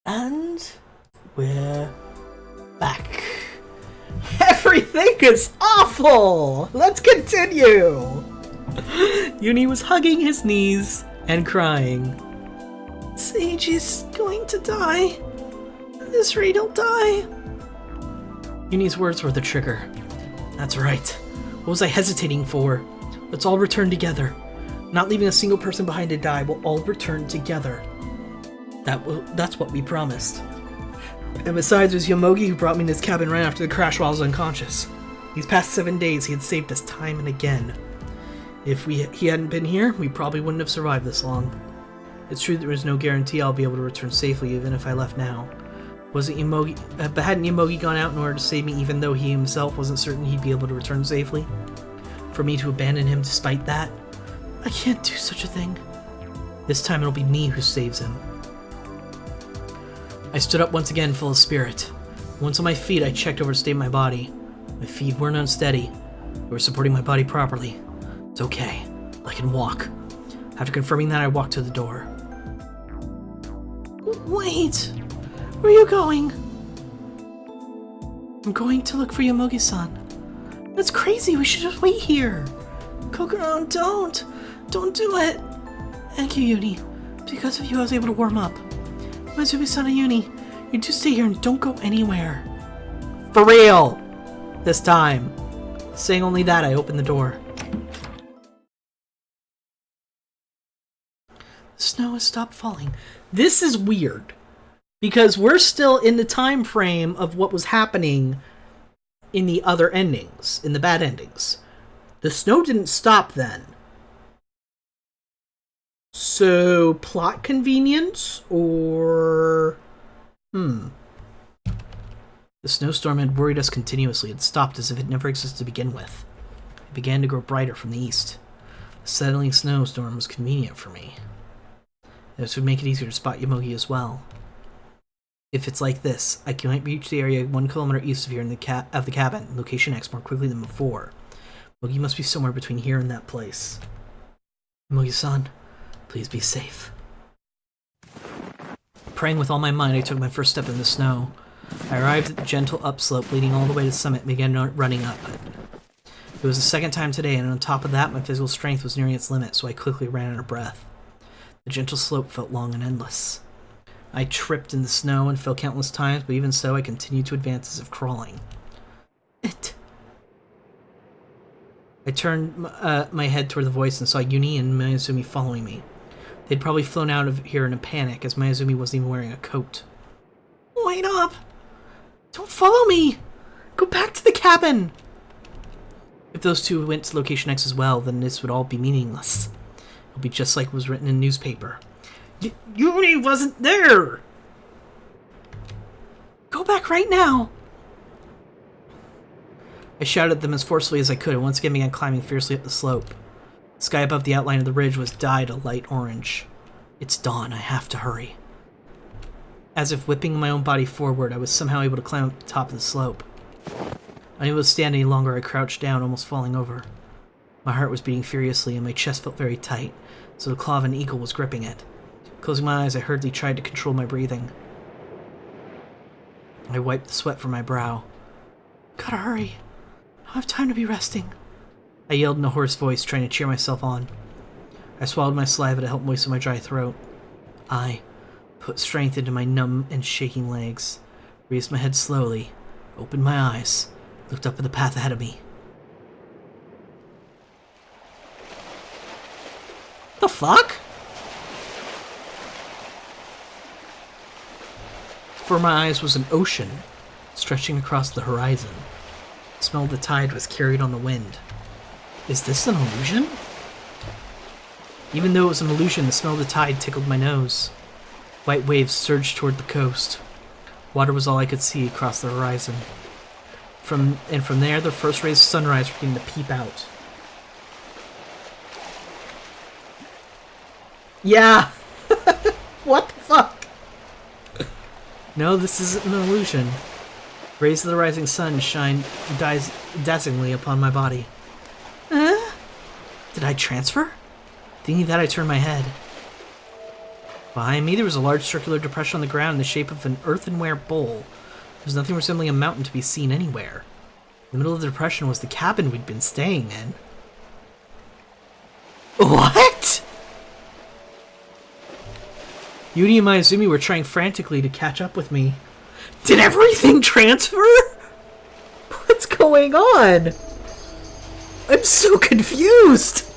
And we're back. Everything is awful! Let's continue! Uni was hugging his knees and crying. Sage is going to die. This raid will die. Uni's words were the trigger. That's right. What was I hesitating for? Let's all return together. Not leaving a single person behind to die. We'll all return together. That's what we promised. And besides, it was Yomogi who brought me in his cabin right after the crash while I was unconscious. These past 7 days, he had saved us time and again. If he hadn't been here, we probably wouldn't have survived this long. It's true there is no guarantee I'll be able to return safely even if I left now. But hadn't Yomogi gone out in order to save me even though he himself wasn't certain he'd be able to return safely? For me to abandon him despite that? I can't do such a thing. This time it'll be me who saves him. I stood up once again, full of spirit. Once on my feet, I checked over the state of my body. My feet weren't unsteady. They were supporting my body properly. It's okay. I can walk. After confirming that, I walked to the door. Wait! Where are you going? I'm going to look for Yomogi-san. That's crazy. We should just wait here. Kokoro, don't! Don't do it! Thank you, Uni. Because of you, I was able to warm up. Maizumi-san and Uni, you two stay here and don't go anywhere. For real! This time. Saying only that, I opened the door. The snow has stopped falling. This is weird. Because we're still in the time frame of what was happening in the other endings, in the bad endings. The snow didn't stop then. So, plot convenience, or... The snowstorm had worried us continuously and stopped as if it never existed to begin with. It began to grow brighter from the east. The settling snowstorm was convenient for me. This would make it easier to spot Yomogi as well. If it's like this, I might reach the area 1 kilometer east of here in the cabin, location X, more quickly than before. Yomogi must be somewhere between here and that place. Yomogi-san, please be safe. Praying with all my mind, I took my first step in the snow. I arrived at the gentle upslope leading all the way to the summit and began running up it. It was the second time today, and on top of that, my physical strength was nearing its limit, so I quickly ran out of breath. The gentle slope felt long and endless. I tripped in the snow and fell countless times, but even so, I continued to advance as if crawling. I turned my head toward the voice and saw Uni and Mayazumi following me. They'd probably flown out of here in a panic, as Mayazumi wasn't even wearing a coat. Wait up! Don't follow me! Go back to the cabin! If those two went to Location X as well, then this would all be meaningless. It'll be just like it was written in newspaper. Uni wasn't there! Go back right now! I shouted at them as forcefully as I could and once again began climbing fiercely up the slope. The sky above the outline of the ridge was dyed a light orange. It's dawn, I have to hurry. As if whipping my own body forward, I was somehow able to climb up the top of the slope. Unable to stand any longer, I crouched down, almost falling over. My heart was beating furiously and my chest felt very tight, so the claw of an eagle was gripping it. Closing my eyes, I hurriedly tried to control my breathing. I wiped the sweat from my brow. Gotta hurry. I don't have time to be resting. I yelled in a hoarse voice, trying to cheer myself on. I swallowed my saliva to help moisten my dry throat. I put strength into my numb and shaking legs, raised my head slowly, opened my eyes, looked up at the path ahead of me. The fuck? Before my eyes was an ocean, stretching across the horizon. The smell of the tide was carried on the wind. Is this an illusion? Even though it was an illusion, the smell of the tide tickled my nose. White waves surged toward the coast. Water was all I could see across the horizon. From there, the first rays of sunrise were beginning to peep out. Yeah! What the fuck? No, this isn't an illusion. Rays of the rising sun shine dazzlingly upon my body. Did I transfer? Thinking that, I turned my head. Behind me, there was a large circular depression on the ground in the shape of an earthenware bowl. There was nothing resembling a mountain to be seen anywhere. In the middle of the depression was the cabin we'd been staying in. What? Yuni and Mayuzumi were trying frantically to catch up with me. Did everything transfer? What's going on? I'm so confused.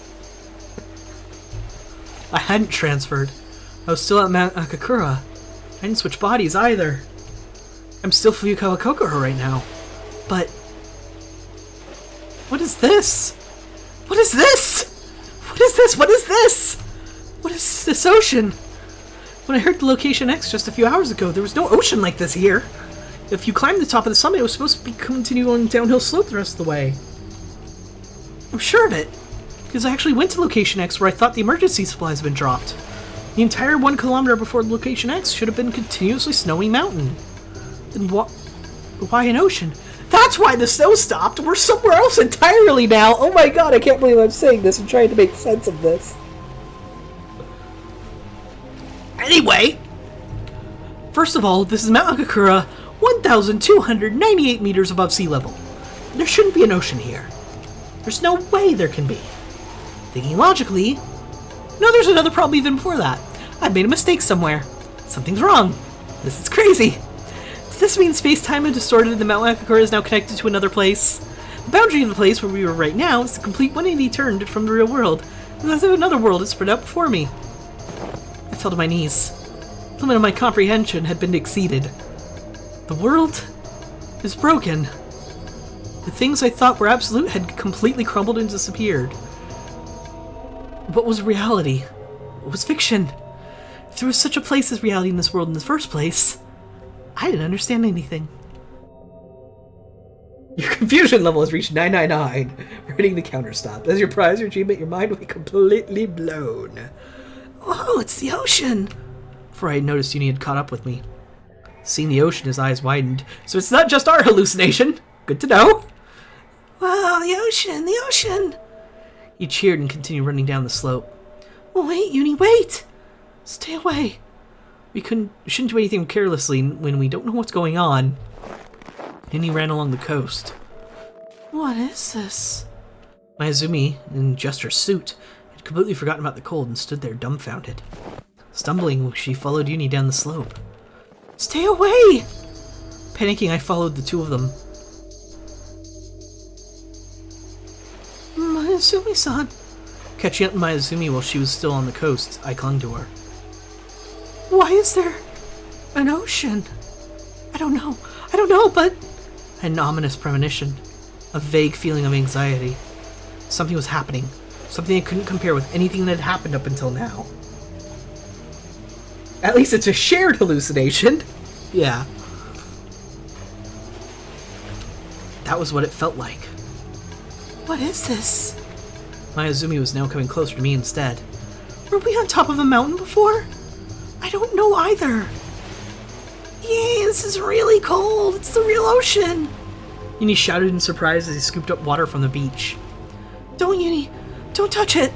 I hadn't transferred. I was still at Mount Akakura. I didn't switch bodies either. I'm still Fuyukawa Kokoro right now. But... what is this? What is this? What is this? What is this? What is this ocean? When I heard the location X just a few hours ago, there was no ocean like this here. If you climbed the top of the summit, it was supposed to be continuing downhill slope the rest of the way. I'm sure of it, because I actually went to location X where I thought the emergency supplies had been dropped. The entire 1 kilometer before location X should have been a continuously snowy mountain. Then why an ocean? That's why the snow stopped! We're somewhere else entirely now! Oh my god, I can't believe I'm saying this and trying to make sense of this. Anyway! First of all, this is Mount Akakura, 1,298 meters above sea level. There shouldn't be an ocean here. There's no way there can be. Thinking logically, no, there's another problem even before that. I've made a mistake somewhere. Something's wrong. This is crazy. Does this mean space-time is distorted and the Mount Akakura is now connected to another place? The boundary of the place where we were right now is a complete 180 turn from the real world. And as if another world is spread out before me. I fell to my knees. The limit of my comprehension had been exceeded. The world is broken. The things I thought were absolute had completely crumbled and disappeared. What was reality? What was fiction? If there was such a place as reality in this world in the first place, I didn't understand anything. Your confusion level has reached 999. Reading the counter stop. As your prize or achievement, your mind will be completely blown. Oh, it's the ocean! Before I had noticed, Uni had caught up with me. Seeing the ocean, his eyes widened. So it's not just our hallucination. Good to know. Wow, the ocean, the ocean! He cheered and continued running down the slope. Oh, wait, Uni, wait! Stay away. We shouldn't do anything carelessly when we don't know what's going on. Uni ran along the coast. What is this? Mayuzumi, in just her suit, had completely forgotten about the cold and stood there dumbfounded. Stumbling, she followed Uni down the slope. Stay away! Panicking, I followed the two of them. Mayuzumi-san. Catching up to Mayuzumi while she was still on the coast, I clung to her. Why is there an ocean? I don't know, but... I had an ominous premonition. A vague feeling of anxiety. Something was happening. Something I couldn't compare with anything that had happened up until now. At least it's a shared hallucination. Yeah. That was what it felt like. What is this? Mayuzumi was now coming closer to me instead. Were we on top of a mountain before? I don't know either. Yay, this is really cold. It's the real ocean. Uni shouted in surprise as he scooped up water from the beach. Don't, Uni. Don't touch it.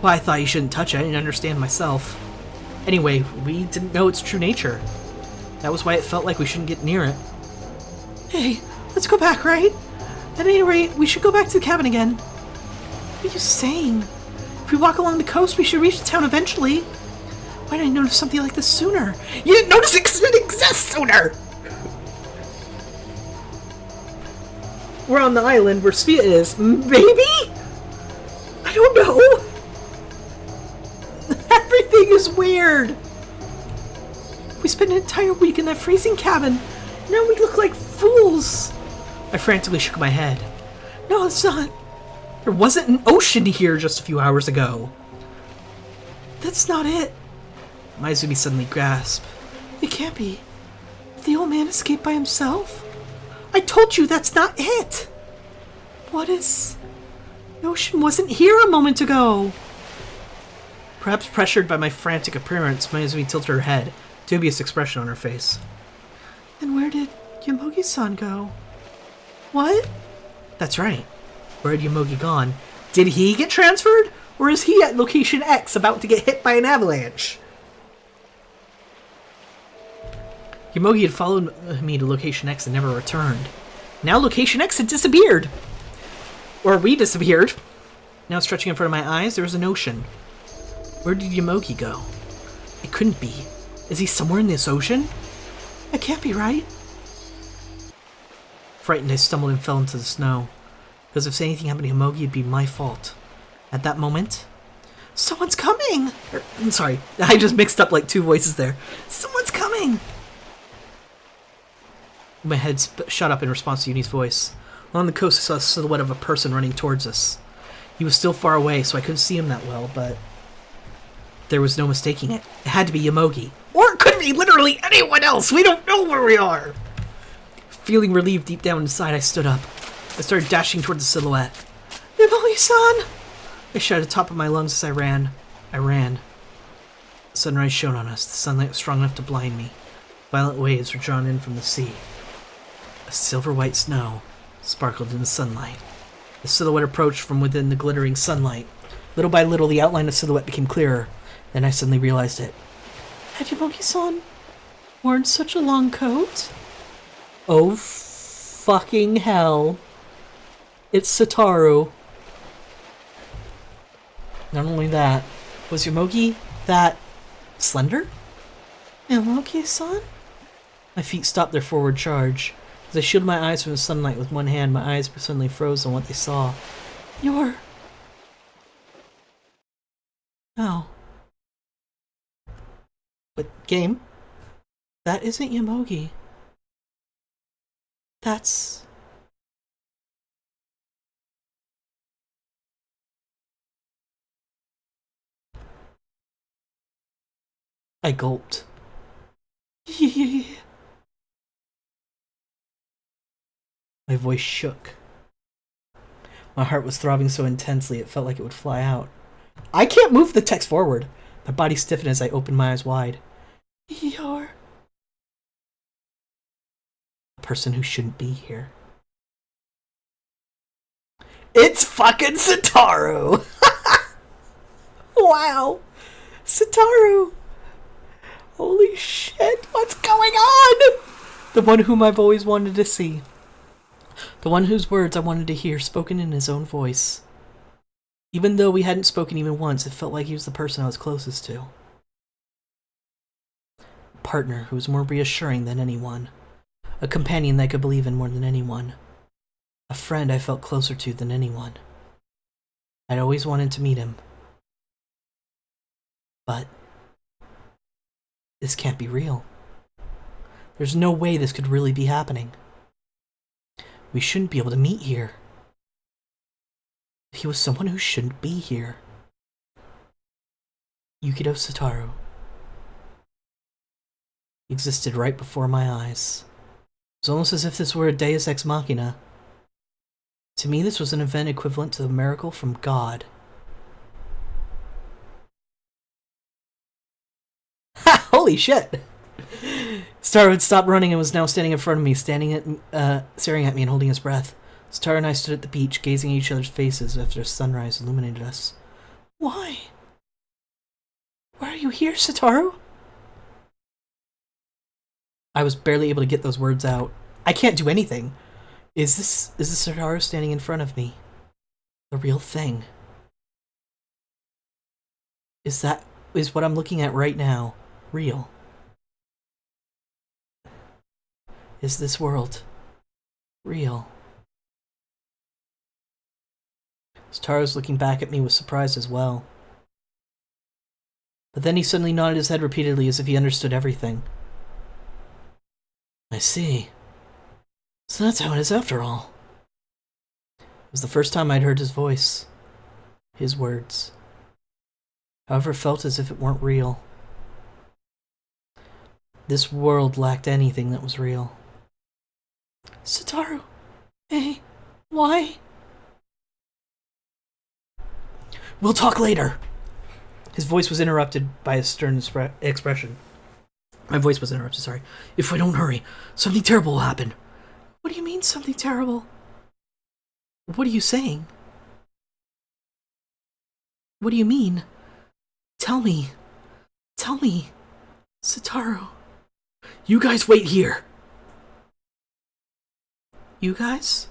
Well, I thought you shouldn't touch it. I didn't understand myself. Anyway, we didn't know its true nature. That was why it felt like we shouldn't get near it. Hey, let's go back, right? At any rate, we should go back to the cabin again. What are you saying? If we walk along the coast, we should reach the town eventually. Why didn't I notice something like this sooner? You didn't notice it because it didn't exist sooner! We're on the island where Sphia is. Maybe? I don't know. Everything is weird. We spent an entire week in that freezing cabin. Now we look like fools. I frantically shook my head. No, it's not. There wasn't an ocean here just a few hours ago. That's not it. Mayuzumi suddenly gasped. It can't be. The old man escaped by himself? I told you that's not it! What is... The ocean wasn't here a moment ago! Perhaps pressured by my frantic appearance, Mayuzumi tilted her head, dubious expression on her face. Then where did Yomogi-san go? What? That's right. Where had Yomogi gone? Did he get transferred? Or is he at location X about to get hit by an avalanche? Yomogi had followed me to Location X and never returned. Now Location X had disappeared! Or we disappeared. Now stretching in front of my eyes, there was an ocean. Where did Yomogi go? It couldn't be. Is he somewhere in this ocean? It can't be right. Frightened, I stumbled and fell into the snow. Because if anything happened to Yomogi, it'd be my fault. At that moment, someone's coming! I'm sorry, I just mixed up like two voices there. Someone's coming! My head shot up in response to Uni's voice. Along the coast, I saw a silhouette of a person running towards us. He was still far away, so I couldn't see him that well, but there was no mistaking it. It had to be Yomogi. Or it could be literally anyone else! We don't know where we are! Feeling relieved deep down inside, I stood up. I started dashing toward the silhouette. Yomogi-san! I shouted at the top of my lungs as I ran. I ran. The sunrise shone on us. The sunlight was strong enough to blind me. Violent waves were drawn in from the sea. A silver-white snow sparkled in the sunlight. The silhouette approached from within the glittering sunlight. Little by little, the outline of the silhouette became clearer. Then I suddenly realized it. Had Yomogi-san worn such a long coat? Oh, fucking hell. It's Satoru. Not only that, was Yomogi that slender? Yomogi-san? My feet stopped their forward charge. As I shielded my eyes from the sunlight with one hand, my eyes suddenly froze on what they saw. You're... Oh. But, game? That isn't Yomogi. That's... I gulped. My voice shook. My heart was throbbing so intensely it felt like it would fly out. I can't move the text forward. My body stiffened as I opened my eyes wide. You're... a person who shouldn't be here. It's fucking Satoru! Wow! Satoru! Holy shit, what's going on? The one whom I've always wanted to see. The one whose words I wanted to hear spoken in his own voice. Even though we hadn't spoken even once, it felt like he was the person I was closest to. A partner who was more reassuring than anyone. A companion that I could believe in more than anyone. A friend I felt closer to than anyone. I'd always wanted to meet him. But this can't be real. There's no way this could really be happening. We shouldn't be able to meet here. He was someone who shouldn't be here. Yukido Satoru. He existed right before my eyes. It was almost as if this were a Deus Ex Machina. To me, this was an event equivalent to a miracle from God. Ha! Holy shit! Star had stopped running and was now standing in front of me, staring at me and holding his breath. Star and I stood at the beach, gazing at each other's faces after the sunrise illuminated us. Why? Why are you here, Satoru? I was barely able to get those words out. I can't do anything. Is this Satoru standing in front of me? The real thing? Is what I'm looking at right now real? Is this world real? Satoru was looking back at me with surprise as well. But then he suddenly nodded his head repeatedly as if he understood everything. I see. So that's how it is after all. It was the first time I'd heard his voice. His words. However, it felt as if it weren't real. This world lacked anything that was real. Satoru, hey, why? We'll talk later. His voice was interrupted by a stern expression. My voice was interrupted, sorry. If we don't hurry, something terrible will happen. What do you mean, something terrible? What are you saying? What do you mean? Tell me. Tell me. Satoru. You guys wait here. You guys?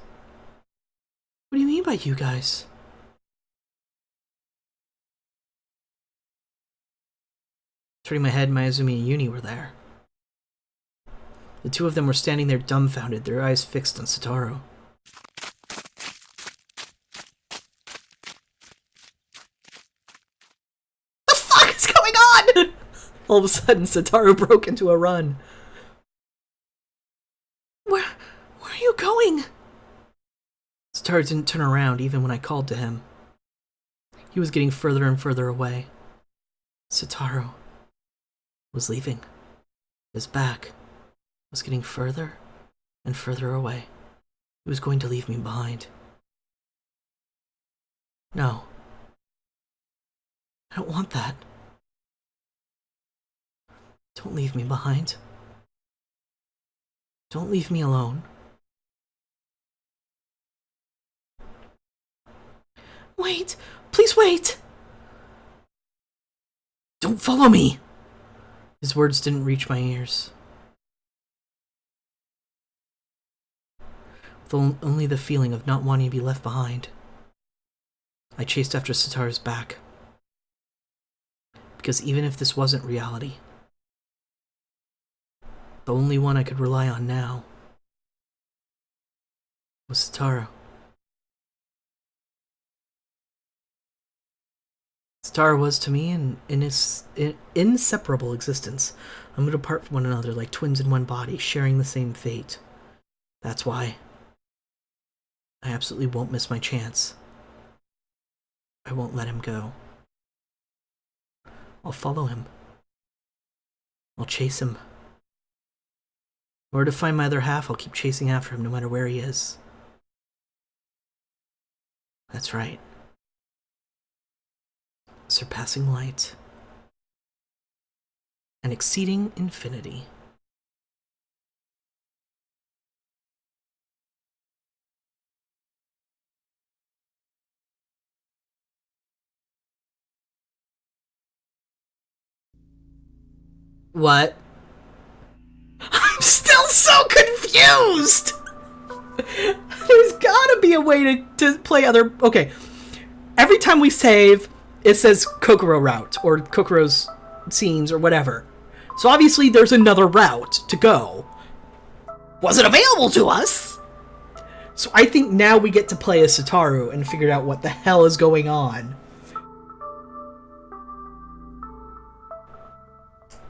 What do you mean by you guys? Turning my head, Mayuzumi and Uni were there. The two of them were standing there dumbfounded, their eyes fixed on Satoru. The fuck is going on? All of a sudden, Satoru broke into a run. Where are you going? Satoru didn't turn around even when I called to him. He was getting further and further away. Satoru was leaving. His back was getting further and further away. He was going to leave me behind. No. I don't want that. Don't leave me behind. Don't leave me alone. Wait! Please wait! Don't follow me! His words didn't reach my ears. With only the feeling of not wanting to be left behind, I chased after Satoru's back. Because even if this wasn't reality, the only one I could rely on now was Satoru. Satoru was to me an inseparable existence, unlit apart from one another like twins in one body, sharing the same fate. That's why I absolutely won't miss my chance. I won't let him go. I'll follow him. I'll chase him. In order to find my other half, I'll keep chasing after him no matter where he is. That's right. Surpassing light. And exceeding infinity. What? I'm still so confused! There's gotta be a way to play other... Okay. Every time we save, it says Kokoro route, or Kokoro's scenes, or whatever. So obviously there's another route to go. Wasn't available to us! So I think now we get to play as Satoru and figure out what the hell is going on.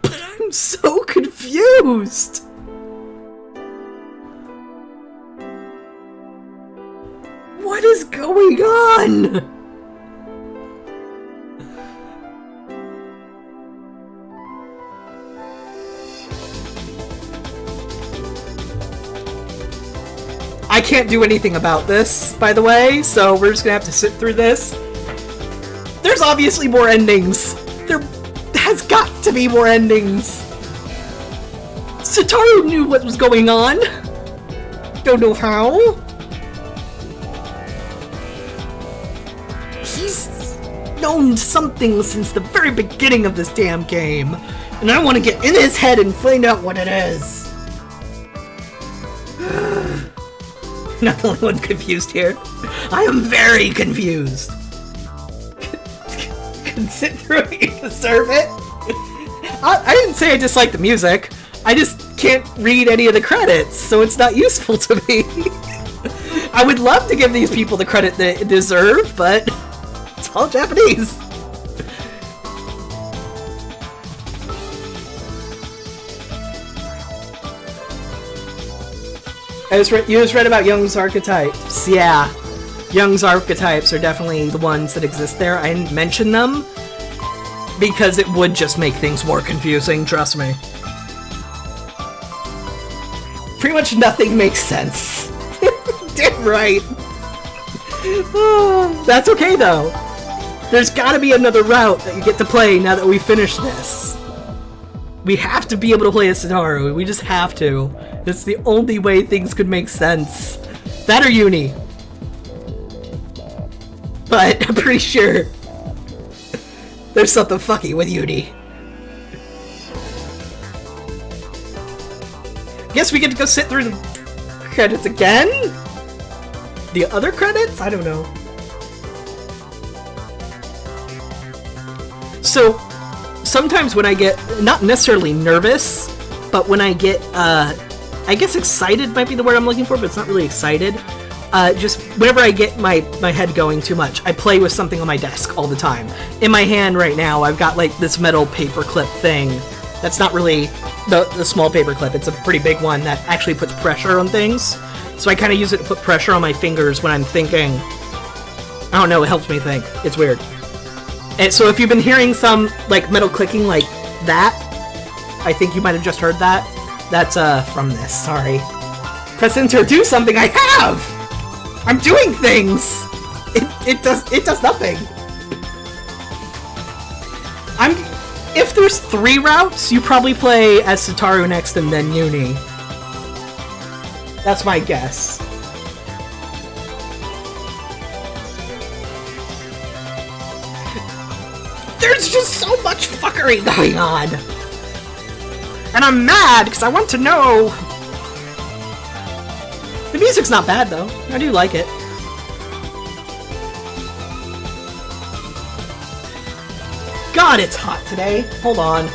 But I'm so confused! What is going on? I can't do anything about this, by the way, so we're just gonna have to sit through this. There's obviously more endings. There has got to be more endings. Satoru knew what was going on. Don't know how. He's known something since the very beginning of this damn game, and I want to get in his head and find out what it is. Not the only one confused here. I am very confused. Can sit through it, you deserve it. I didn't say I dislike the music. I just can't read any of the credits, so it's not useful to me. I would love to give these people the credit they deserve, but it's all Japanese. You just read about Jung's archetypes. Yeah, Jung's archetypes are definitely the ones that exist there. I didn't mention them because it would just make things more confusing, trust me. Pretty much nothing makes sense. Damn right. That's okay though. There's gotta be another route that you get to play now that we finish this. We have to be able to play as Satoru. We just have to. It's the only way things could make sense. That or Uni. But I'm pretty sure there's something fucky with Uni. Guess we get to go sit through the credits again? The other credits? I don't know. So, sometimes when I get, not necessarily nervous, but when I get, I guess excited might be the word I'm looking for, but it's not really excited. Just whenever I get my head going too much, I play with something on my desk all the time. In my hand right now, I've got like this metal paperclip thing. That's not really the small paperclip. It's a pretty big one that actually puts pressure on things. So I kind of use it to put pressure on my fingers when I'm thinking. I don't know, it helps me think. It's weird. And so if you've been hearing some like metal clicking like that, I think you might have just heard that. That's from this, sorry. Press enter to do something, I have! I'm doing things! It does nothing. If there's 3 routes, you probably play as Sataru next and then Uni. That's my guess. There's just so much fuckery going on! And I'm mad, because I want to know! The music's not bad, though. I do like it. God, it's hot today. Hold on.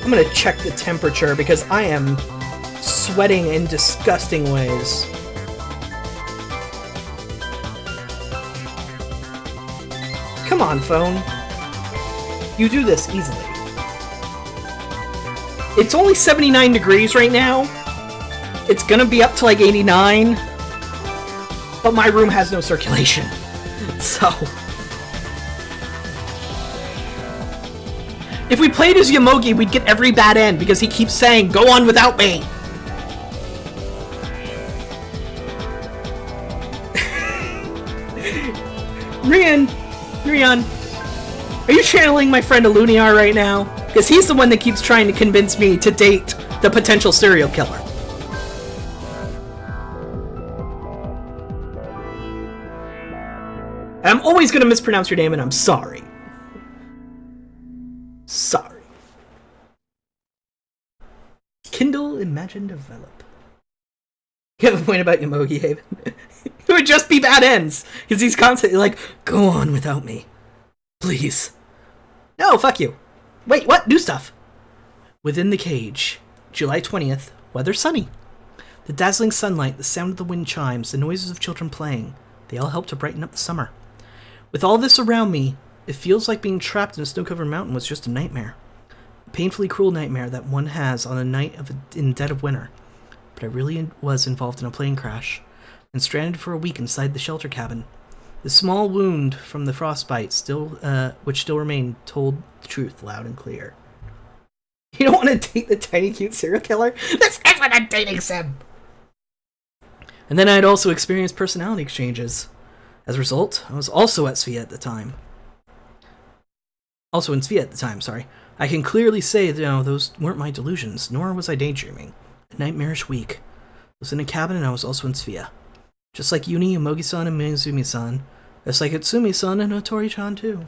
I'm gonna check the temperature, because I am sweating in disgusting ways. Come on, phone. You do this easily. It's only 79 degrees right now. It's gonna be up to like 89. But my room has no circulation. So. If we played as Yomogi, we'd get every bad end because he keeps saying, "Go on without me." Rian, are you channeling my friend Iluniar right now? Because he's the one that keeps trying to convince me to date the potential serial killer. I'm always going to mispronounce your name, and I'm sorry. Sorry. Kindle, imagine, develop. You have a point about Yomogi, Haven? It would just be bad ends. Because he's constantly like, "Go on without me. Please." No, fuck you. Wait, what? New stuff. Within the Cage. July 20th. Weather sunny. The dazzling sunlight, the sound of the wind chimes, the noises of children playing. They all help to brighten up the summer. With all this around me, it feels like being trapped in a snow-covered mountain was just a nightmare. A painfully cruel nightmare that one has on a night in dead of winter. But I really was involved in a plane crash, and stranded for a week inside the shelter cabin. The small wound from the frostbite, which still remained, told the truth loud and clear. You don't want to date the tiny cute serial killer? This isn't a dating sim! And then I had also experienced personality exchanges. As a result, I was also at Svea at the time. Also in Svea at the time, sorry. I can clearly say that those weren't my delusions, nor was I daydreaming. A nightmarish week. I was in a cabin and I was also in Svea. Just like Uni, Yomogi-san, and Mizumi-san. Just like Utsumi-san and Otori-chan, too.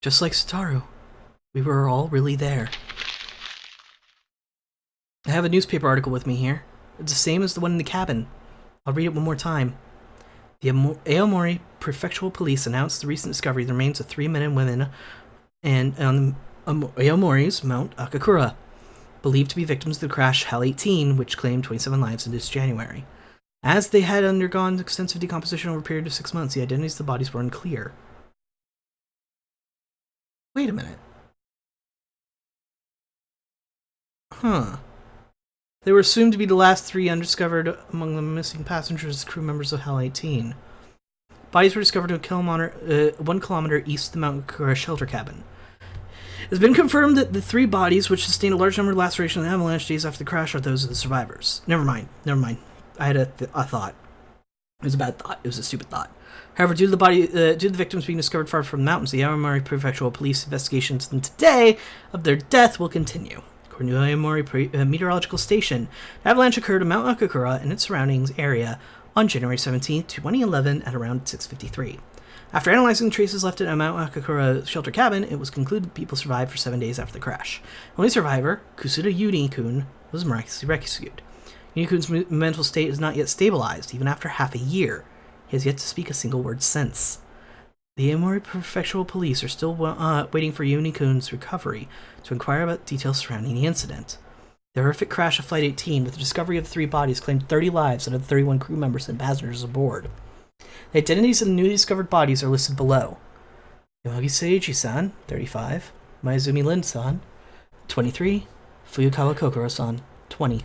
Just like Sataru. We were all really there. I have a newspaper article with me here. It's the same as the one in the cabin. I'll read it one more time. The Aomori Prefectural Police announced the recent discovery of the remains of 3 men and women on Aomori's Mount Akakura, believed to be victims of the crash HAL 18, which claimed 27 lives in this January. As they had undergone extensive decomposition over a period of 6 months, the identities of the bodies were unclear. Wait a minute. Huh. They were assumed to be the last 3 undiscovered among the missing passengers, crew members of HAL 18. Bodies were discovered 1 kilometer east of the Mount Akakura shelter cabin. It has been confirmed that the 3 bodies, which sustained a large number of lacerations and avalanche days after the crash, are those of the survivors. Never mind. I had a thought. It was a bad thought. It was a stupid thought. However, due to the victims being discovered far from the mountains, the Aomori Prefectural Police investigations today of their death will continue. According to Aomori Meteorological Station, an avalanche occurred at Mount Akakura and its surroundings area on January 17, 2011 at around 6:53. After analyzing the traces left in a Mount Akakura shelter cabin, it was concluded people survived for 7 days after the crash. The only survivor, Kusuda Uni-kun, was miraculously rescued. Uni-kun's mental state is not yet stabilized, even after half a year. He has yet to speak a single word since. The Aomori Prefectural Police are still waiting for Uni-kun's recovery to inquire about details surrounding the incident. The horrific crash of Flight 18 with the discovery of the 3 bodies claimed 30 lives out of the 31 crew members and passengers aboard. The identities of the newly discovered bodies are listed below. Yamagi Seiji-san, 35. Mayuzumi Lin-san, 23. Fuyukawa Kokoro-san, 20. It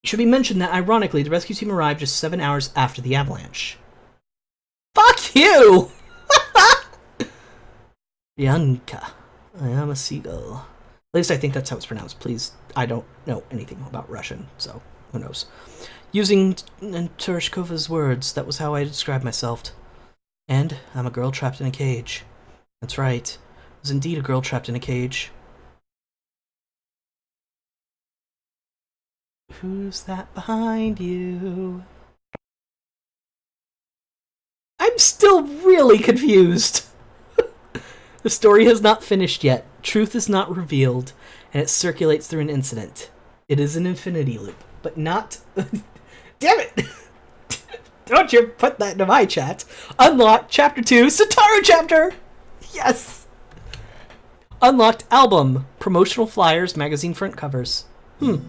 should be mentioned that, ironically, the rescue team arrived just 7 hours after the avalanche. Fuck you! Bianca. I am a seagull. At least I think that's how it's pronounced. Please, I don't know anything about Russian, so who knows. Using Tereshkova's words, that was how I described myself. And I'm a girl trapped in a cage. That's right. I was indeed a girl trapped in a cage. Who's that behind you? I'm still really confused. The story has not finished yet. Truth is not revealed, and it circulates through an incident. It is an infinity loop, but not... Damn it! Don't you put that into my chat. Unlocked Chapter 2, Satoru Chapter! Yes! Unlocked album, promotional flyers, magazine front covers. Okie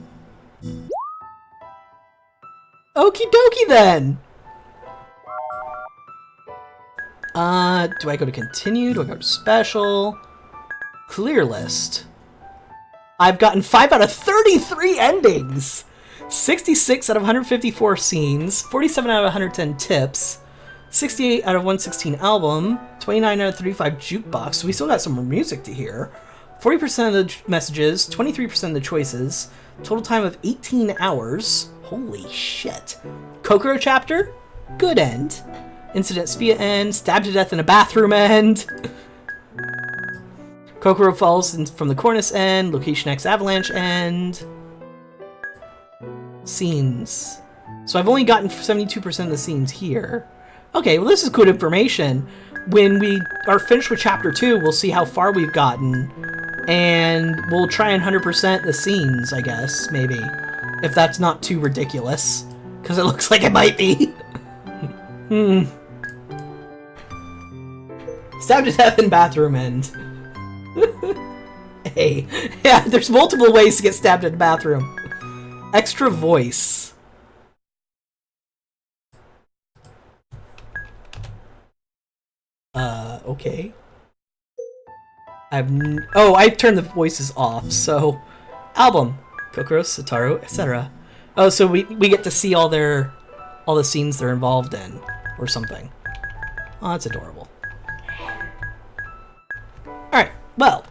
dokie then! Do I go to continue? Do I go to special? Clear list. I've gotten 5 out of 33 endings! 66 out of 154 scenes, 47 out of 110 tips, 68 out of 116 album, 29 out of 35 jukebox, so we still got some more music to hear, 40% of the messages, 23% of the choices, total time of 18 hours, holy shit. Kokoro chapter, good end. Incident Sophia end, stabbed to death in a bathroom end. Kokoro falls from the cornice end, Location X avalanche end. Scenes. So I've only gotten 72% of the scenes here. Okay, well this is good information. When we are finished with Chapter 2, we'll see how far we've gotten. And we'll try and 100% the scenes, I guess, maybe. If that's not too ridiculous. Because it looks like it might be. Stabbed to death in bathroom end. Hey, yeah, there's multiple ways to get stabbed in the bathroom. Extra voice. Okay. I've turned the voices off, so... Album. Kokoro, Satoru, etc. Oh, so we get to see all the scenes they're involved in, or something. Oh, that's adorable. Alright, well,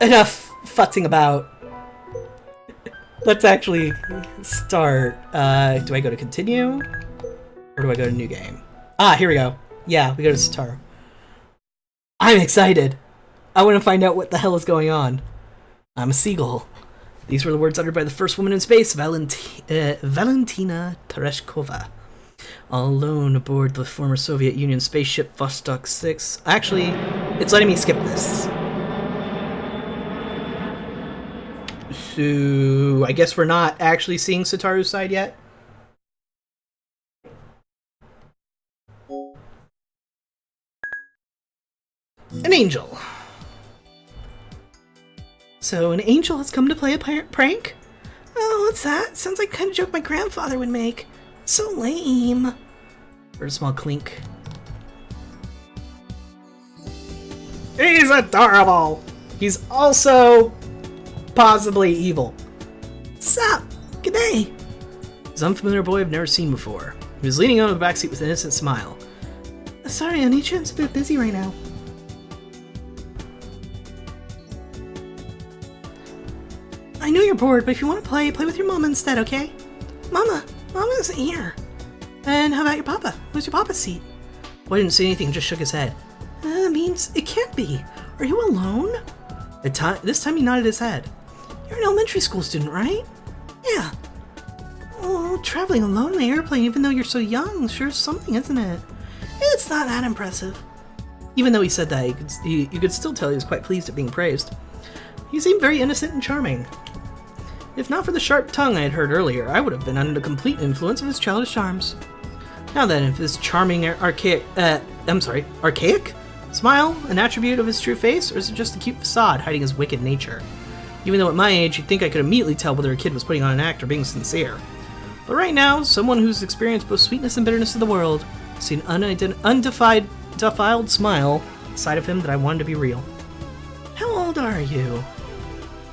enough futzing about. Let's actually start. Do I go to continue? Or do I go to new game? Ah, here we go. Yeah, we go to Satoru. I'm excited! I want to find out what the hell is going on. I'm a seagull. These were the words uttered by the first woman in space, Valentina Tereshkova. All alone aboard the former Soviet Union spaceship Vostok 6. Actually, it's letting me skip this. So, I guess we're not actually seeing Satoru's side yet? An angel. So, an angel has come to play a prank? Oh, what's that? Sounds like the kind of joke my grandfather would make. So lame. Heard a small clink. He's adorable! He's also possibly evil. Sup? G'day! This unfamiliar boy I've never seen before. He was leaning on the backseat with an innocent smile. Sorry, Oni-chan's a bit busy right now. I know you're bored, but if you want to play with your mama instead, okay? Mama isn't here. And how about your papa? Where's your papa's seat? Boy didn't say anything, just shook his head. That means it can't be. Are you alone? This time he nodded his head. You're an elementary school student, right? Yeah. Oh, Oh, traveling alone in the airplane even though you're so young, sure is something, isn't it? It's not that impressive. Even though he said that, you could still tell he was quite pleased at being praised. He seemed very innocent and charming. If not for the sharp tongue I had heard earlier, I would have been under the complete influence of his childish charms. Now then, if his charming archaic smile an attribute of his true face, or is it just a cute facade hiding his wicked nature? Even though at my age, you'd think I could immediately tell whether a kid was putting on an act or being sincere. But right now, someone who's experienced both sweetness and bitterness of the world, see an undefiled smile side of him that I wanted to be real. How old are you?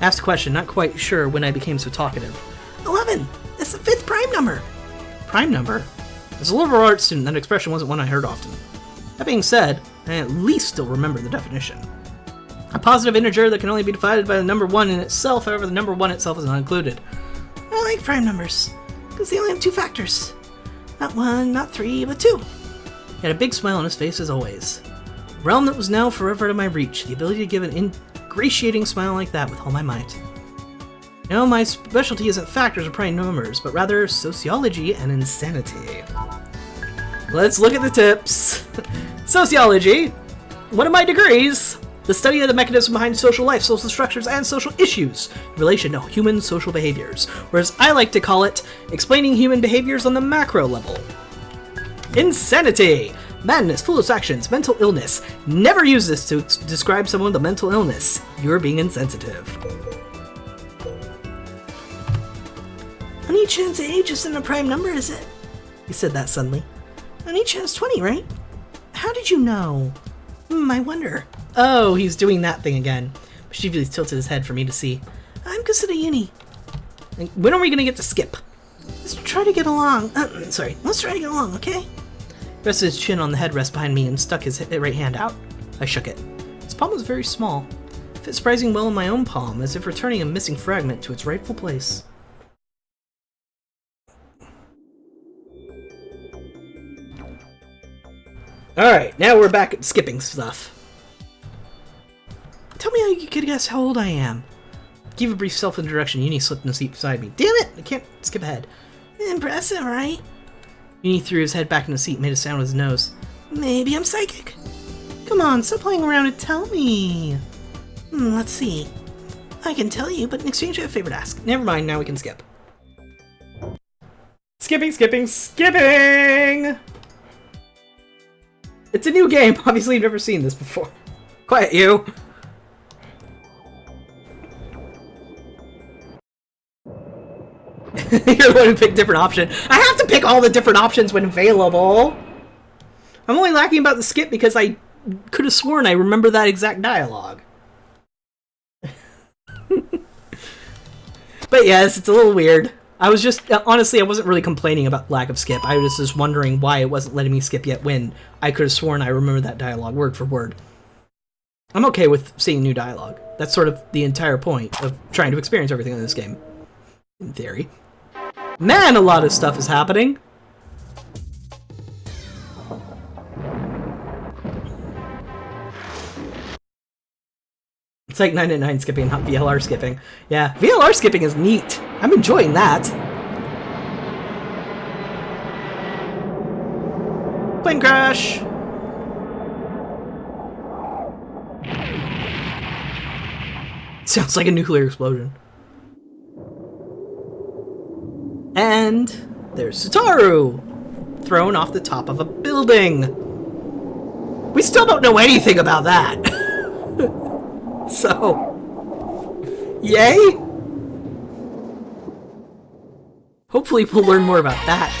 Asked a question, not quite sure when I became so talkative. 11! That's the 5th prime number! Prime number? As a liberal arts student, that expression wasn't one I heard often. That being said, I at least still remember the definition. A positive integer that can only be divided by the number 1 in itself, however the number 1 itself is not included. I like prime numbers, because they only have 2 factors. Not 1, not 3, but 2. He had a big smile on his face as always. A realm that was now forever out of my reach, the ability to give an ingratiating smile like that with all my might. You know, my specialty isn't factors or prime numbers, but rather sociology and insanity. Let's look at the tips. Sociology, one of my degrees. The study of the mechanism behind social life, social structures, and social issues in relation to human social behaviors, or as I like to call it, explaining human behaviors on the macro level. Insanity! Madness, foolish actions, mental illness. Never use this to describe someone with a mental illness. You're being insensitive. Any chance age isn't a prime number, is it? He said that suddenly. Any chance 20, right? How did you know? I wonder. Oh, he's doing that thing again. Mischieviously tilted his head for me to see. I'm considered uni. When are we gonna get to skip? Let's try to get along. Let's try to get along, okay? Rested his chin on the headrest behind me and stuck his right hand out. I shook it. His palm was very small. It fit surprisingly well in my own palm, as if returning a missing fragment to its rightful place. Alright, now we're back at skipping stuff. Tell me how you could guess how old I am. Give a brief self-introduction. Uni slipped in the seat beside me. Damn it! I can't skip ahead. Impressive, right? Uni threw his head back in the seat and made a sound with his nose. Maybe I'm psychic. Come on, stop playing around and tell me. Let's see. I can tell you, but in exchange I have a favor to ask. Never mind, now we can skip. Skipping! It's a new game. Obviously, you've never seen this before. Quiet, you. You're the one who picked different option. I have to pick all the different options when available. I'm only lacking about the skip because I could have sworn I remember that exact dialogue. But yes, it's a little weird. I was just, honestly, I wasn't really complaining about lack of skip. I was just wondering why it wasn't letting me skip yet when I could have sworn I remember that dialogue word for word. I'm okay with seeing new dialogue. That's sort of the entire point of trying to experience everything in this game. In theory. Man, a lot of stuff is happening! It's like 999 skipping, not VLR skipping. Yeah, VLR skipping is neat. I'm enjoying that. Plane crash! Sounds like a nuclear explosion. And there's Satoru, thrown off the top of a building. We still don't know anything about that. So, yay? Hopefully we'll learn more about that.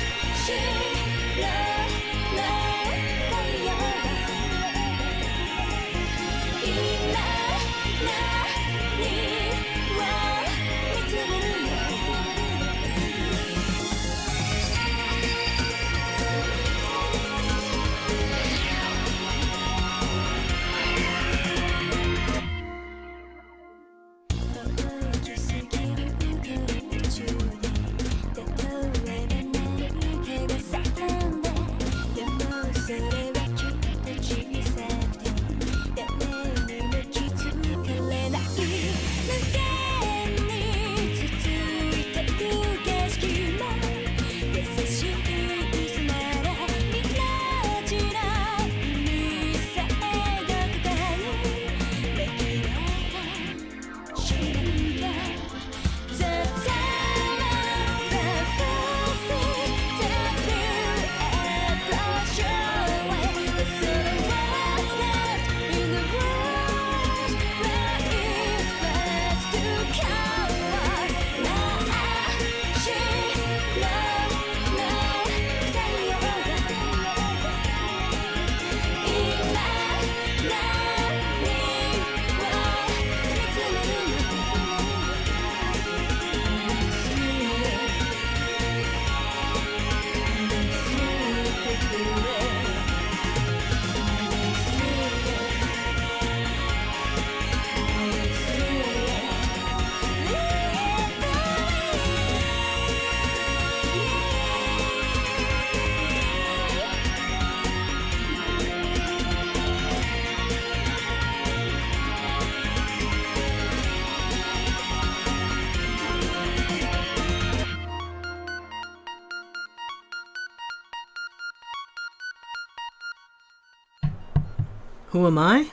Who am I?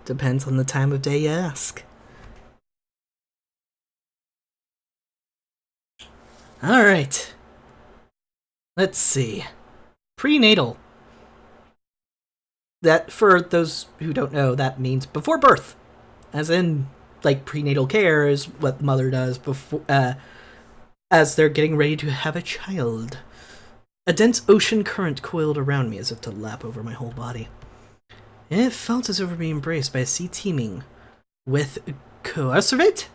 Depends on the time of day you ask. Alright. Let's see. Prenatal. That, for those who don't know, that means before birth. As in, like, prenatal care is what the mother does before, as they're getting ready to have a child. A dense ocean current coiled around me as if to lap over my whole body. It felt as if we were being embraced by a sea teeming with coercivate?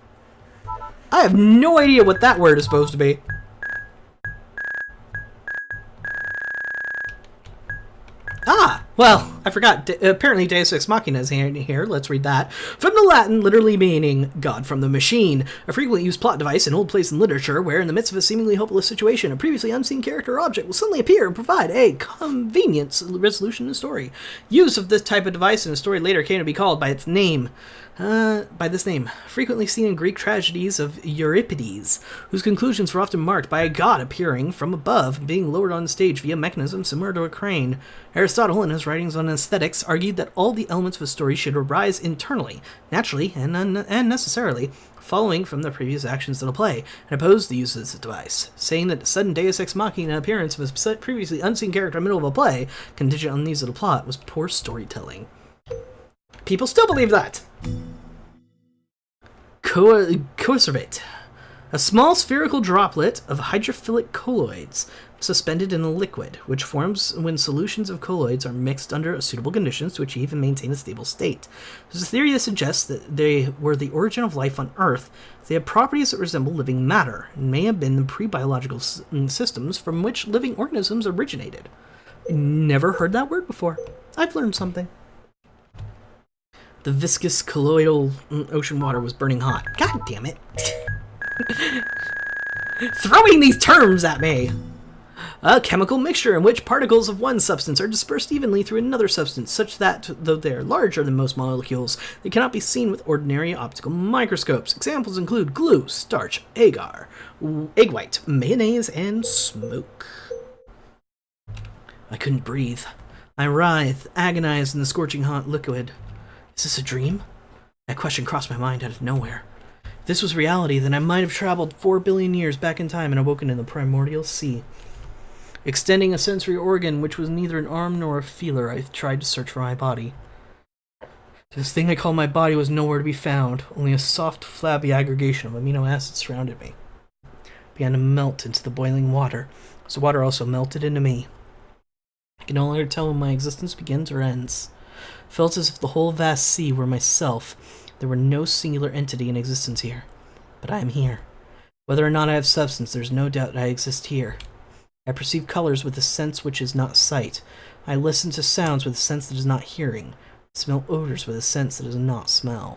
I have no idea what that word is supposed to be. Ah! Well, I forgot. Apparently Deus Ex Machina is here. Let's read that. From the Latin, literally meaning God from the machine. A frequently used plot device in old place in literature where, in the midst of a seemingly hopeless situation, a previously unseen character or object will suddenly appear and provide a convenient resolution in a story. Use of this type of device in a story later came to be called by its name. By this name, frequently seen in Greek tragedies of Euripides, whose conclusions were often marked by a god appearing from above and being lowered on the stage via mechanism similar to a crane. Aristotle, in his writings on aesthetics, argued that all the elements of a story should arise internally, naturally, and necessarily, following from the previous actions of the play, and opposed the use of this device, saying that the sudden Deus Ex Machina appearance of a previously unseen character in the middle of a play, contingent on the use of the plot, was poor storytelling. People still believe that! Coercivate. A small spherical droplet of hydrophilic colloids suspended in a liquid, which forms when solutions of colloids are mixed under suitable conditions to achieve and maintain a stable state. There's a theory that suggests that they were the origin of life on Earth. They have properties that resemble living matter, and may have been the pre-biological systems from which living organisms originated. Never heard that word before. I've learned something. The viscous colloidal ocean water was burning hot. God damn it. Throwing these terms at me! A chemical mixture in which particles of one substance are dispersed evenly through another substance, such that, though they are larger than most molecules, they cannot be seen with ordinary optical microscopes. Examples include glue, starch, agar, egg white, mayonnaise, and smoke. I couldn't breathe. I writhed, agonized in the scorching hot liquid. Is this a dream? That question crossed my mind out of nowhere. If this was reality, then I might have traveled 4 billion years back in time and awoken in the primordial sea. Extending a sensory organ which was neither an arm nor a feeler, I tried to search for my body. This thing I called my body was nowhere to be found, only a soft, flabby aggregation of amino acids surrounded me. I began to melt into the boiling water, as the water also melted into me. I can no longer tell when my existence begins or ends. Felt as if the whole vast sea were myself. There were no singular entity in existence here. But I am here. Whether or not I have substance, there's no doubt I exist here. I perceive colors with a sense which is not sight. I listen to sounds with a sense that is not hearing. I smell odors with a sense that is not smell.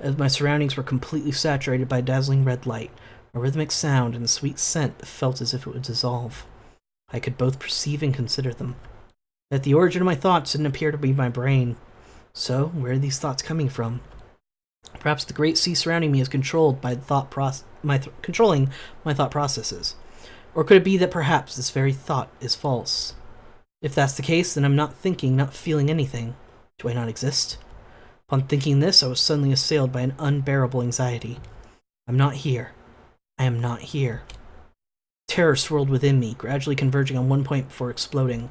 As my surroundings were completely saturated by dazzling red light, a rhythmic sound and a sweet scent that felt as if it would dissolve. I could both perceive and consider them. At the origin of my thoughts didn't appear to be my brain. So, where are these thoughts coming from? Perhaps the great sea surrounding me is controlled by controlling my thought processes. Or could it be that perhaps this very thought is false? If that's the case, then I'm not thinking, not feeling anything. Do I not exist? Upon thinking this, I was suddenly assailed by an unbearable anxiety. I'm not here. I am not here. Terror swirled within me, gradually converging on one point before exploding.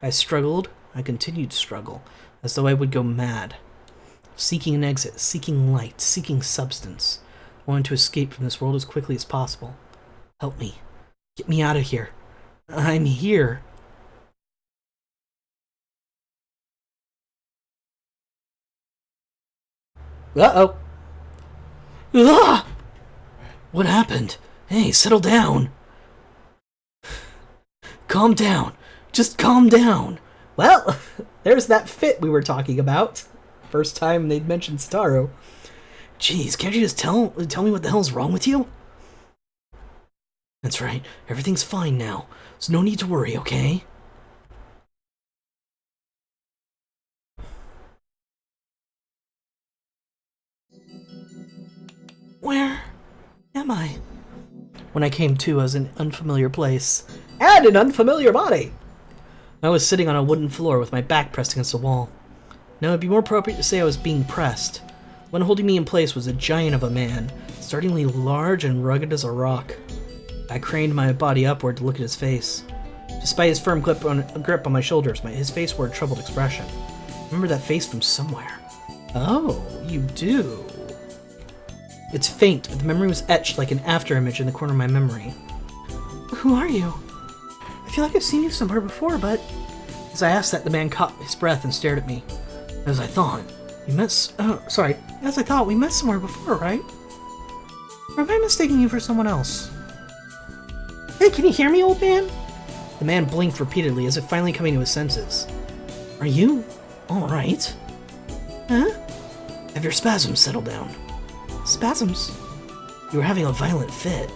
I struggled, I continued to struggle, as though I would go mad. Seeking an exit, seeking light, seeking substance. I wanted to escape from this world as quickly as possible. Help me. Get me out of here. I'm here. Uh-oh. Ah! What happened? Hey, settle down. Calm down. Just calm down. Well, there's that fit we were talking about. First time they'd mentioned Starro. Jeez, can't you just tell me what the hell's wrong with you? That's right. Everything's fine now. So no need to worry, okay? Where am I? When I came to, I was in an unfamiliar place. And an unfamiliar body! I was sitting on a wooden floor with my back pressed against the wall. No, it'd be more appropriate to say I was being pressed. The one holding me in place was a giant of a man, startlingly large and rugged as a rock. I craned my body upward to look at his face. Despite his firm grip on my shoulders, his face wore a troubled expression. I remember that face from somewhere. Oh, you do. It's faint, but the memory was etched like an afterimage in the corner of my memory. Who are you? I feel like I've seen you somewhere before, but... As I asked that, the man caught his breath and stared at me. As I thought, As I thought, we met somewhere before, right? Or am I mistaking you for someone else? Hey, can you hear me, old man? The man blinked repeatedly, as if finally coming to his senses. Are you alright? Huh? Have your spasms settled down? Spasms? You were having a violent fit.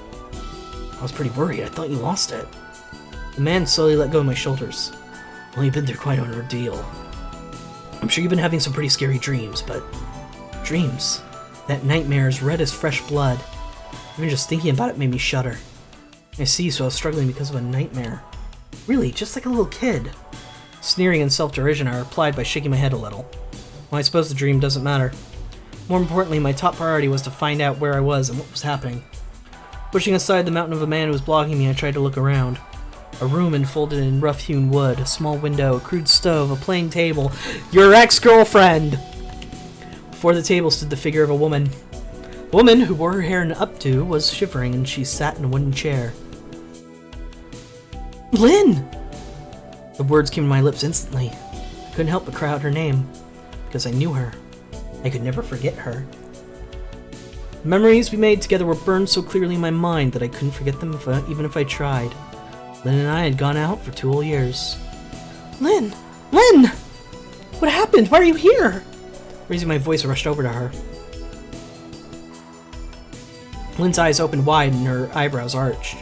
I was pretty worried. I thought you lost it. The man slowly let go of my shoulders. Well, you've been through quite an ordeal. I'm sure you've been having some pretty scary dreams, but... Dreams? That nightmare is red as fresh blood. Even just thinking about it made me shudder. I see, so I was struggling because of a nightmare. Really, just like a little kid. Sneering in self-derision, I replied by shaking my head a little. Well, I suppose the dream doesn't matter. More importantly, my top priority was to find out where I was and what was happening. Pushing aside the mountain of a man who was blocking me, I tried to look around. A room enfolded in rough-hewn wood, a small window, a crude stove, a plain table. Your ex-girlfriend! Before the table stood the figure of a woman. The woman, who wore her hair in an updo, was shivering, and she sat in a wooden chair. Lynn! The words came to my lips instantly. I couldn't help but cry out her name, because I knew her. I could never forget her. The memories we made together were burned so clearly in my mind that I couldn't forget them even if I tried. Lynn and I had gone out for 2 whole years. Lynn! Lynn! What happened? Why are you here? Raising my voice, I rushed over to her. Lynn's eyes opened wide and her eyebrows arched.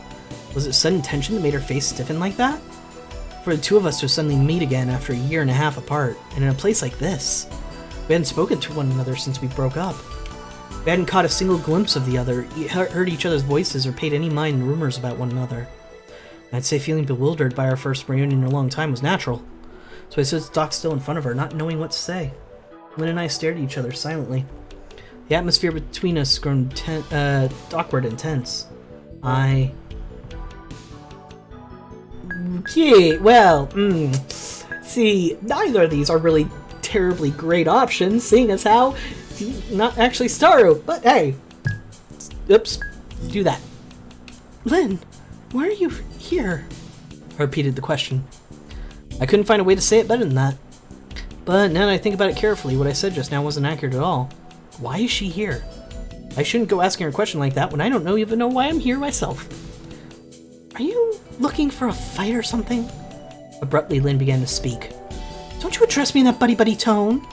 Was it sudden tension that made her face stiffen like that? For the two of us to suddenly meet again after a 1.5 years apart, and in a place like this. We hadn't spoken to one another since we broke up. We hadn't caught a single glimpse of the other, heard each other's voices, or paid any mind in rumors about one another. I'd say feeling bewildered by our first reunion in a long time was natural. So I stood stock still in front of her, not knowing what to say. Lynn and I stared at each other silently. The atmosphere between us grown awkward and tense. Okay, well, see, neither of these are really terribly great options, seeing as how not actually Staru, but hey, oops, do that. Lynn, why are you here? I repeated the question. I couldn't find a way to say it better than that. But now that I think about it carefully, what I said just now wasn't accurate at all. Why is she here? I shouldn't go asking her a question like that when I don't even know why I'm here myself. Are you looking for a fight or something? Abruptly, Lynn began to speak. Don't you address me in that buddy-buddy tone?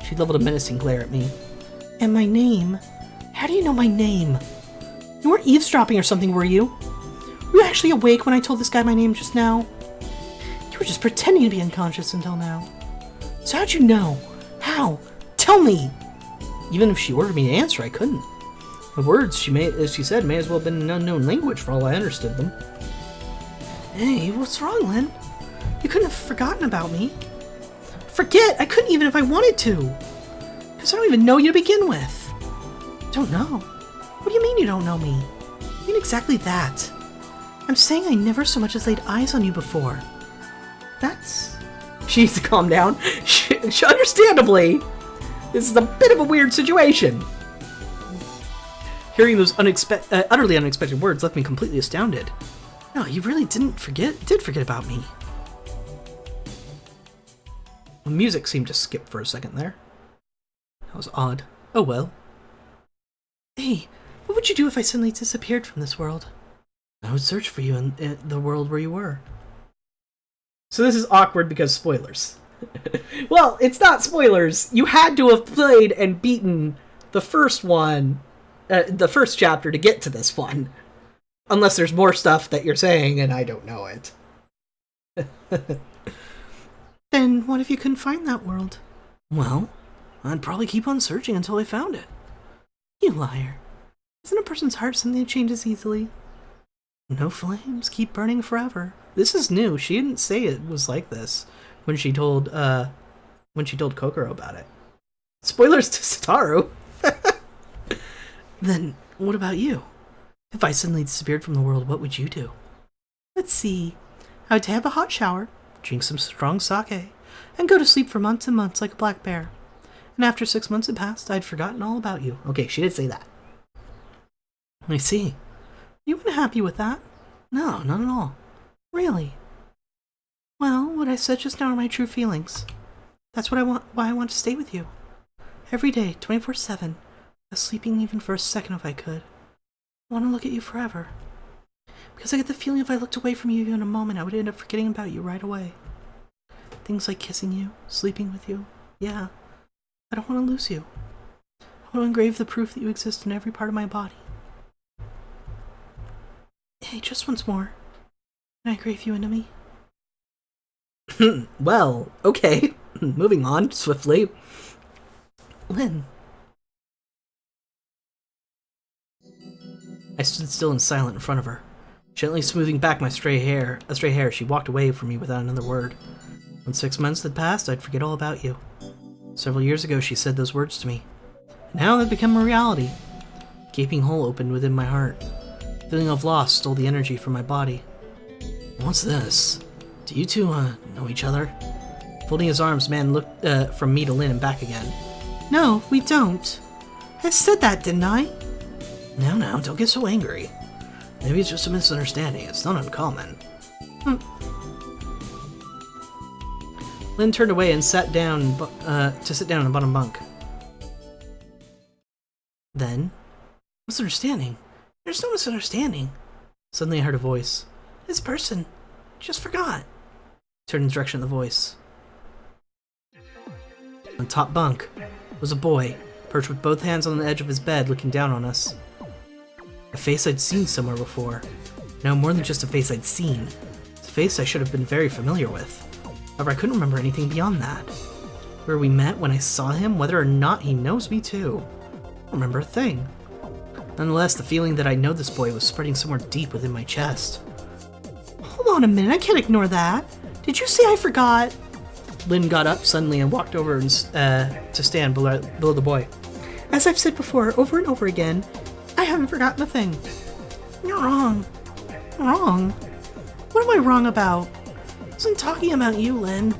She leveled a menacing glare at me. And my name? How do you know my name? You weren't eavesdropping or something, were you? Were you actually awake when I told this guy my name just now? You were just pretending to be unconscious until now. So how'd you know? How? Tell me! Even if she ordered me to answer, I couldn't. The words she said may as well have been an unknown language for all I understood them. Hey, what's wrong, Lynn? You couldn't have forgotten about me. Forget? I couldn't even if I wanted to. Because I don't even know you to begin with. Don't know? What do you mean you don't know me? I mean exactly that. I'm saying I never so much as laid eyes on you before. That's... She needs to calm down. Understandably, this is a bit of a weird situation. Hearing those utterly unexpected words left me completely astounded. No, you really did forget about me. The music seemed to skip for a second there. That was odd. Oh well. Hey, what would you do if I suddenly disappeared from this world? I would search for you in the world where you were. So this is awkward because spoilers. Well, it's not spoilers. You had to have played and beaten the first one, the first chapter to get to this one. Unless there's more stuff that you're saying and I don't know it. Then what if you couldn't find that world? Well, I'd probably keep on searching until I found it. You liar. Isn't a person's heart something that changes easily? No flames keep burning forever. This is new. She didn't say it was like this when she told when she told Kokoro about it. Spoilers to Satoru! Then, what about you? If I suddenly disappeared from the world, what would you do? Let's see. I would have a hot shower, drink some strong sake, and go to sleep for months and months like a black bear. And after 6 months had passed, I'd forgotten all about you. Okay, she did say that. I see. You weren't happy with that? No, not at all. Really? Well, what I said just now are my true feelings. That's what I want. Why I want to stay with you. Every day, 24/7, sleeping even for a second if I could. I want to look at you forever. Because I get the feeling if I looked away from you even a moment, I would end up forgetting about you right away. Things like kissing you, sleeping with you. Yeah, I don't want to lose you. I want to engrave the proof that you exist in every part of my body. Hey, just once more. Can I engrave you into me? Well, okay. Moving on, swiftly. Lynn. I stood still and silent in front of her. Gently smoothing back my stray hair, she walked away from me without another word. When 6 months had passed, I'd forget all about you. Several years ago, she said those words to me. Now they've become a reality. A gaping hole opened within my heart. A feeling of loss stole the energy from my body. What's this? Do you two, know each other? Folding his arms, man looked from me to Lynn and back again. No, we don't. I said that, didn't I? Now, don't get so angry. Maybe it's just a misunderstanding. It's not uncommon. Lynn turned away and sat down to sit down in the bottom bunk. Then, misunderstanding? There's no misunderstanding. Suddenly I heard a voice. This person just forgot. Turned in the direction of the voice. On top bunk was a boy, perched with both hands on the edge of his bed, looking down on us. A face I'd seen somewhere before. No, more than just a face I'd seen. It's a face I should have been very familiar with. However, I couldn't remember anything beyond that. Where we met, when I saw him, whether or not he knows me too. I don't remember a thing. Nonetheless, the feeling that I know this boy was spreading somewhere deep within my chest. Hold on a minute, I can't ignore that. Did you say I forgot? Lynn got up suddenly and walked over and, to stand below the boy. As I've said before, over and over again, I haven't forgotten a thing. You're wrong. Wrong? What am I wrong about? I wasn't talking about you, Lynn.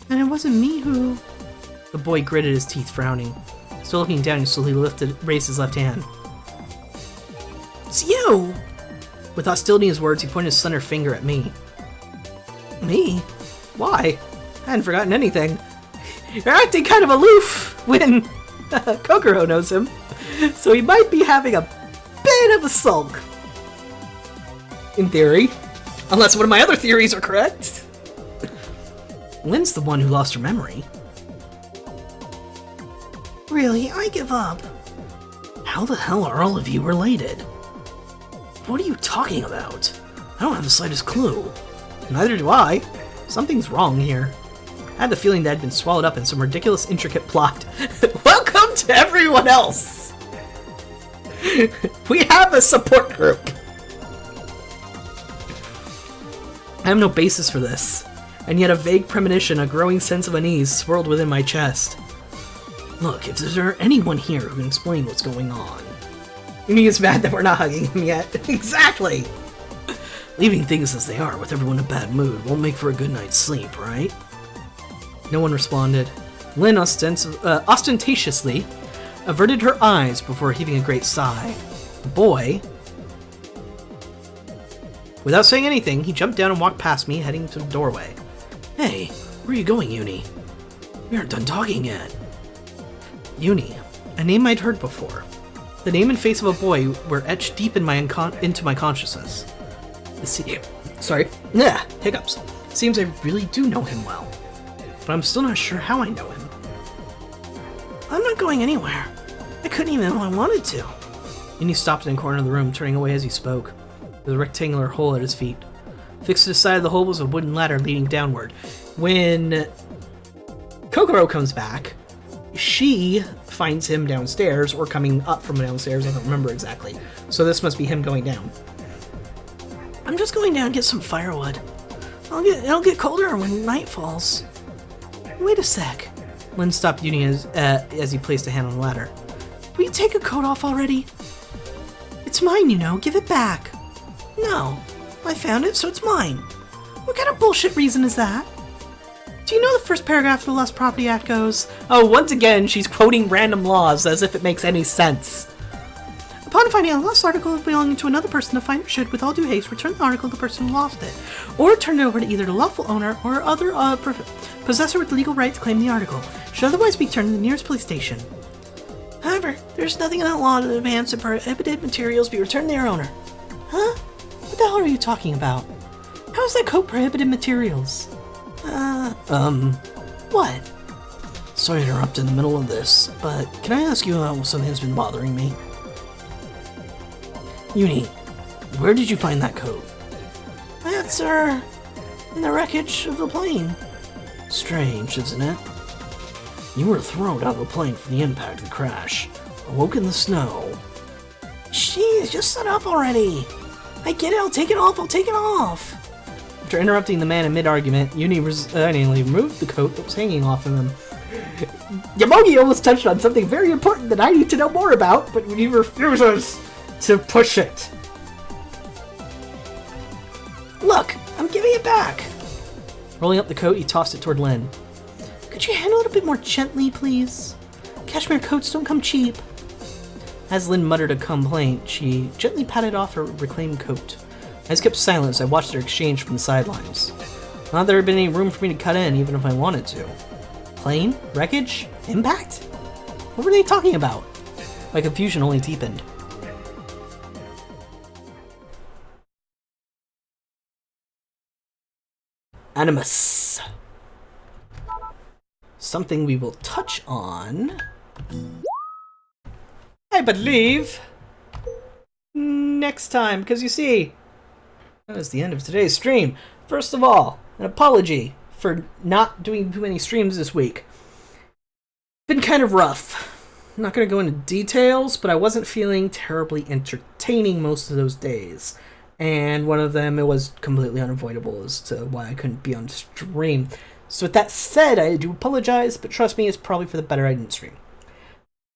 And it wasn't me who... The boy gritted his teeth, frowning. Still looking down, he slowly raised his left hand. It's you! With hostility in his words, he pointed his slender finger at me. Me? Why? I hadn't forgotten anything. You're acting kind of aloof when Kokoro knows him, so he might be having a bit of a sulk. In theory. Unless one of my other theories are correct. Lynn's the one who lost her memory. Really, I give up. How the hell are all of you related? What are you talking about? I don't have the slightest clue. Neither do I. Something's wrong here. I had the feeling that I'd been swallowed up in some ridiculous, intricate plot. Welcome to everyone else! We have a support group. I have no basis for this, and yet a vague premonition, a growing sense of unease swirled within my chest. Look, if there anyone here who can explain what's going on. Uni is mad that we're not hugging him yet. Exactly! Leaving things as they are with everyone in a bad mood won't make for a good night's sleep, right? No one responded. Lynn ostentatiously averted her eyes before heaving a great sigh. The boy... Without saying anything, he jumped down and walked past me, heading to the doorway. Hey, where are you going, Uni? We aren't done talking yet. Uni, a name I'd heard before. The name and face of a boy were etched deep in into my consciousness. Hiccups. Seems I really do know him well. But I'm still not sure how I know him. I'm not going anywhere. I couldn't even if I wanted to. Uni stopped in the corner of the room, turning away as he spoke. There was a rectangular hole at his feet. Fixed to the side of the hole was a wooden ladder leading downward. When Kokoro comes back, she finds him downstairs, or coming up from downstairs, I don't remember exactly. So this must be him going down. I'm just going down to get some firewood. It'll get colder when night falls. Wait a sec. Lynn stopped Uni as he placed a hand on the ladder. Will you take a coat off already? It's mine, you know. Give it back. No. I found it, so it's mine. What kind of bullshit reason is that? Do you know the first paragraph of the Lost Property Act goes? Oh, once again, she's quoting random laws as if it makes any sense. Upon finding a lost article belonging to another person, the finder should, with all due haste, return the article to the person who lost it, or turn it over to either the lawful owner or other possessor with legal right to claim the article. Should otherwise be returned to the nearest police station. However, there's nothing in that law that demands that prohibited materials be returned to their owner. Huh? What the hell are you talking about? How is that coat prohibited materials? What? Sorry to interrupt in the middle of this, but can I ask you something that's been bothering me? Uni, where did you find that coat? That, sir, in the wreckage of the plane. Strange, isn't it? You were thrown out of the plane from the impact of the crash, awoke in the snow. Jeez, just shut up already. I get it, I'll take it off. After interrupting the man in mid-argument, Uni resigningly removed the coat that was hanging off of him. Yomogi almost touched on something very important that I need to know more about, but he refuses to push it. Look, I'm giving it back. Rolling up the coat, he tossed it toward Lynn. Could you handle it a bit more gently, please? Cashmere coats don't come cheap. As Lynn muttered a complaint, she gently patted off her reclaimed coat. I just kept silent as I watched their exchange from the sidelines. Not that there had been any room for me to cut in, even if I wanted to. Plane? Wreckage? Impact? What were they talking about? My confusion only deepened. Animus. Something we will touch on, I believe, next time, because you see, that was the end of today's stream. First of all, an apology for not doing too many streams this week. Been kind of rough. I'm not going to go into details, but I wasn't feeling terribly entertaining most of those days. And one of them, it was completely unavoidable as to why I couldn't be on stream. So with that said, I do apologize, but trust me, it's probably for the better I didn't stream.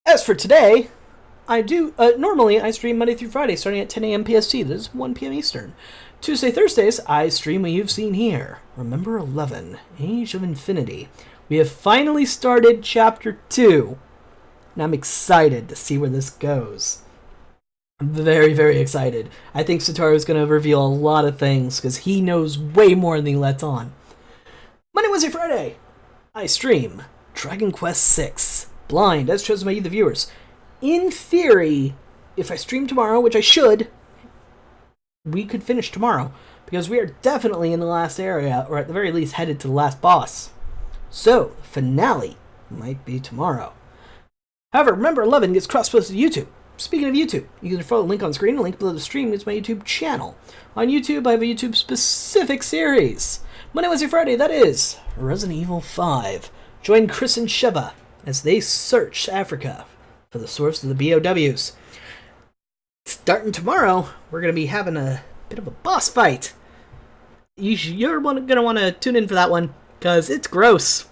As for today, I do, normally I stream Monday through Friday starting at 10 a.m. PST, that is 1 p.m. Eastern. Tuesday, Thursdays, I stream what you've seen here. Remember 11, Age of Infinity. We have finally started Chapter 2, and I'm excited to see where this goes. I'm very, very excited. I think Satoru's going to reveal a lot of things, because he knows way more than he lets on. Monday, Wednesday, Friday, I stream Dragon Quest VI, blind, as chosen by you, the viewers. In theory, if I stream tomorrow, which I should, we could finish tomorrow, because we are definitely in the last area, or at the very least headed to the last boss. So, the finale might be tomorrow. However, remember 11 gets cross-posted to YouTube. Speaking of YouTube, you can follow the link on screen. The link below the stream is my YouTube channel. On YouTube, I have a YouTube-specific series. Monday, Wednesday, Friday, that is Resident Evil 5. Join Chris and Sheva as they search Africa for the source of the BOWs. Starting tomorrow, we're going to be having a bit of a boss fight. You're going to want to tune in for that one, because it's gross.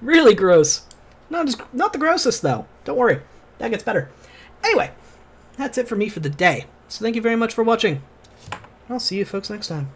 Really gross. Not the grossest, though. Don't worry. That gets better. Anyway, that's it for me for the day. So thank you very much for watching. I'll see you folks next time.